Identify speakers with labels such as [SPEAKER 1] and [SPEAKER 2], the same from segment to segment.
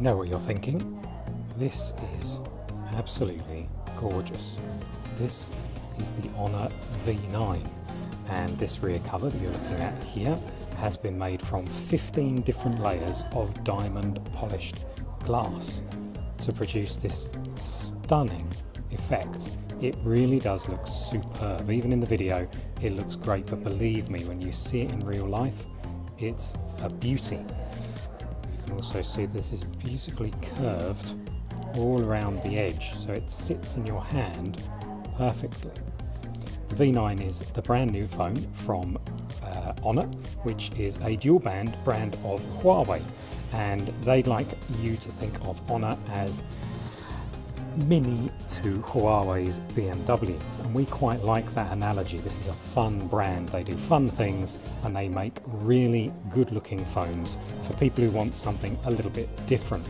[SPEAKER 1] know what you're thinking. This is absolutely gorgeous. This is the Honor V9, and this rear cover that you're looking at here has been made from 15 different layers of diamond polished glass to produce this stunning effect. It really does look superb. Even in the video it looks great, but believe me, when you see it in real life, it's a beauty. You can also see this is beautifully curved all around the edge, so it sits in your hand perfectly. The V9 is the brand new phone from Honor, which is a dual band brand of Huawei, and they'd like you to think of Honor as mini to Huawei's BMW, and we quite like that analogy. This is a fun brand. They do fun things and they make really good looking phones for people who want something a little bit different.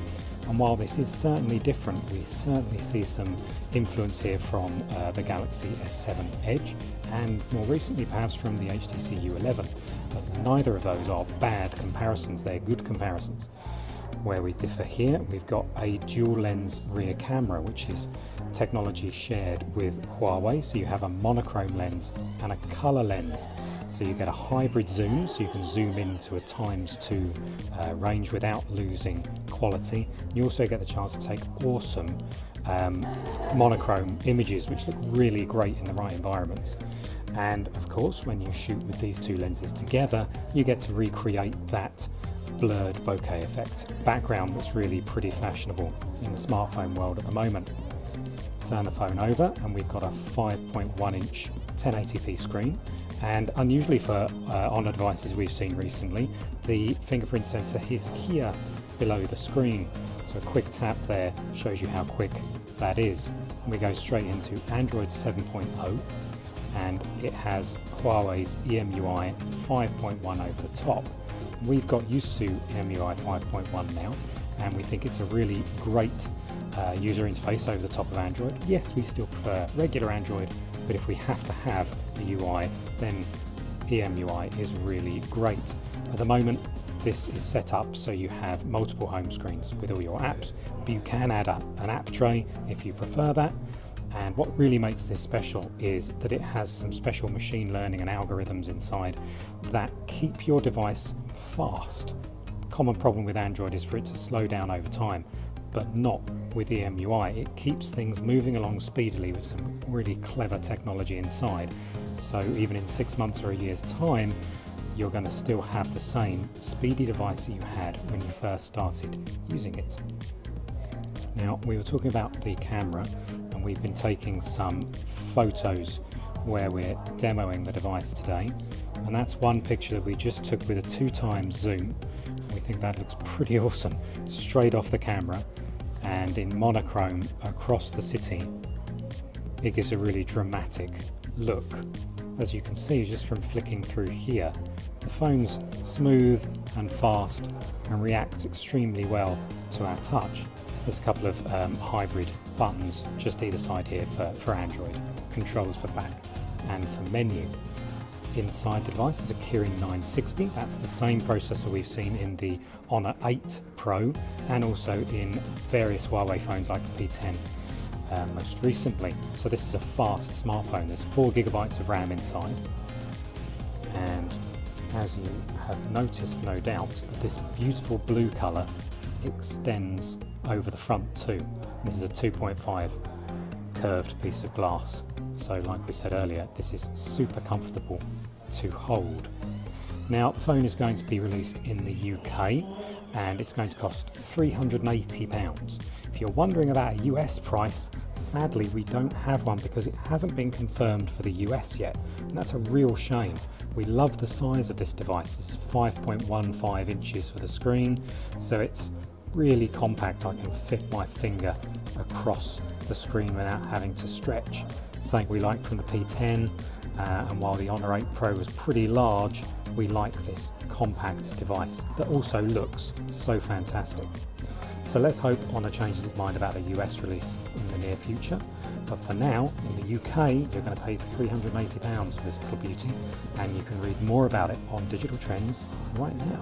[SPEAKER 1] And while this is certainly different, we certainly see some influence here from the Galaxy S7 Edge, and more recently perhaps from the HTC U11. But neither of those are bad comparisons, they're good comparisons. Where we differ here, we've got a dual lens rear camera, which is technology shared with Huawei. So you have a monochrome lens and a color lens. So you get a hybrid zoom, so you can zoom into a ×2 range without losing quality. You also get the chance to take awesome monochrome images, which look really great in the right environments. And of course, when you shoot with these two lenses together, you get to recreate that blurred bokeh effect background that's really pretty fashionable in the smartphone world at the moment. Turn the phone over and we've got a 5.1 inch 1080p screen, and unusually for Honor devices we've seen recently, the fingerprint sensor is here below the screen, so a quick tap there shows you how quick that is. And we go straight into Android 7.0, and it has Huawei's EMUI 5.1 over the top. We've got used to EMUI 5.1 now, and we think it's a really great user interface over the top of Android. Yes, we still prefer regular Android, but if we have to have a UI, then EMUI is really great. At the moment, this is set up so you have multiple home screens with all your apps, but you can add an app tray if you prefer that. And what really makes this special is that it has some special machine learning and algorithms inside that keep your device fast. Common problem with Android is for it to slow down over time, but not with EMUI. It keeps things moving along speedily with some really clever technology inside. So even in 6 months or a year's time, you're going to still have the same speedy device that you had when you first started using it. Now, we were talking about the camera, and we've been taking some photos where we're demoing the device today, and that's one picture that we just took with a 2x zoom. We think that looks pretty awesome, straight off the camera and in monochrome across the city. It gives a really dramatic look. As you can see just from flicking through here, the phone's smooth and fast and reacts extremely well to our touch. There's a couple of hybrid buttons just either side here for Android, controls for back and for menu. Inside the device is a Kirin 960, that's the same processor we've seen in the Honor 8 Pro and also in various Huawei phones like the P10 most recently. So this is a fast smartphone. There's 4 GB of RAM inside, and as you have noticed no doubt, that this beautiful blue colour extends over the front too. This is a 2.5 curved piece of glass, so like we said earlier, this is super comfortable to hold. Now, the phone is going to be released in the UK and it's going to cost £380. If you're wondering about a US price, sadly we don't have one because it hasn't been confirmed for the US yet, and that's a real shame. We love the size of this device. It's 5.15 inches for the screen, so it's really compact. I can fit my finger across the screen without having to stretch. Something we like from the P10, and while the Honor 8 Pro was pretty large, we like this compact device that also looks so fantastic. So let's hope Honor changes its mind about a US release in the near future. But for now, in the UK, you're going to pay £380 for this little beauty, and you can read more about it on Digital Trends right now.